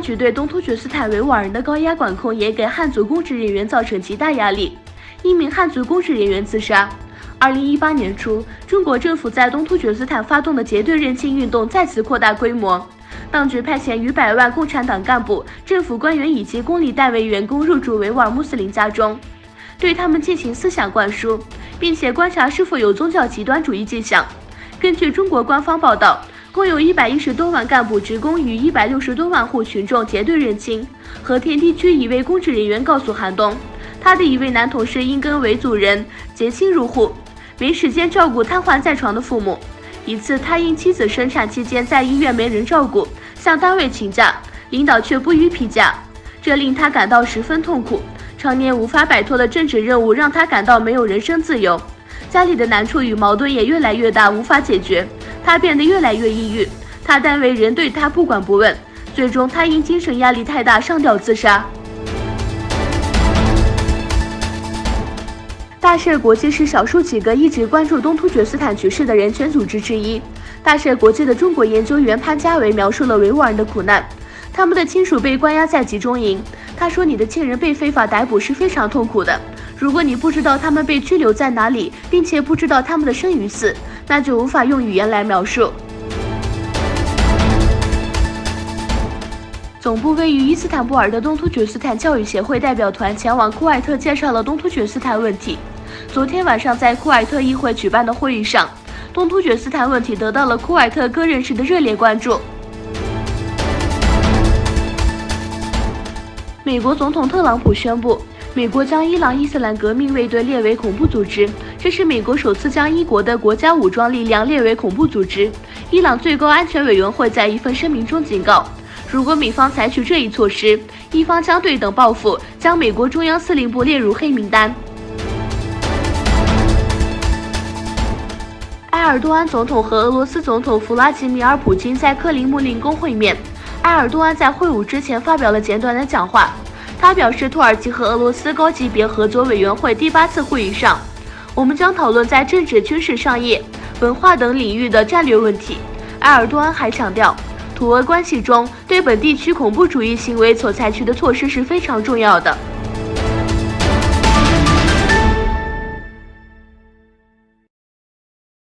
当局对东突厥斯坦维吾尔人的高压管控也给汉族公职人员造成极大压力。一名汉族公职人员自杀。2018年初，中国政府在东突厥斯坦发动的结对认亲运动再次扩大规模，当局派遣逾100万共产党干部、政府官员以及公立单位员工入驻维吾尔穆斯林家中，对他们进行思想灌输，并且观察是否有宗教极端主义迹象。根据中国官方报道，共有110多万干部职工与160多万户群众结对认亲。和田地区一位公职人员告诉韩东，他的一位男同事因跟维族人结亲入户，没时间照顾瘫痪在床的父母。一次，他因妻子生产期间在医院没人照顾，向单位请假，领导却不予批假，这令他感到十分痛苦。常年无法摆脱的政治任务让他感到没有人身自由，家里的难处与矛盾也越来越大，无法解决，他变得越来越抑郁。他单位人对他不管不问，最终他因精神压力太大上吊自杀。大社国际是少数几个一直关注东突厥斯坦局势的人权组织之一。大社国际的中国研究员潘家维描述了维吾尔人的苦难，他们的亲属被关押在集中营。他说，你的亲人被非法逮捕是非常痛苦的，如果你不知道他们被拘留在哪里，并且不知道他们的生与死，那就无法用语言来描述。总部位于伊斯坦布尔的东突厥斯坦教育协会代表团前往库尔特介绍了东突厥斯坦问题。昨天晚上在库尔特议会举办的会议上，东突厥斯坦问题得到了库尔特各人士的热烈关注。美国总统特朗普宣布，美国将伊朗伊斯兰革命卫队列为恐怖组织，这是美国首次将一国的国家武装力量列为恐怖组织。伊朗最高安全委员会在一份声明中警告，如果美方采取这一措施，伊方将对等报复，将美国中央司令部列入黑名单。埃尔多安总统和俄罗斯总统弗拉基米尔·普京在克林姆林宫会面。埃尔多安在会晤之前发表了简短的讲话，他表示，土耳其和俄罗斯高级别合作委员会第8次会议上，我们将讨论在政治、军事、商业、文化等领域的战略问题。埃尔多安还强调，土俄关系中对本地区恐怖主义行为所采取的措施是非常重要的。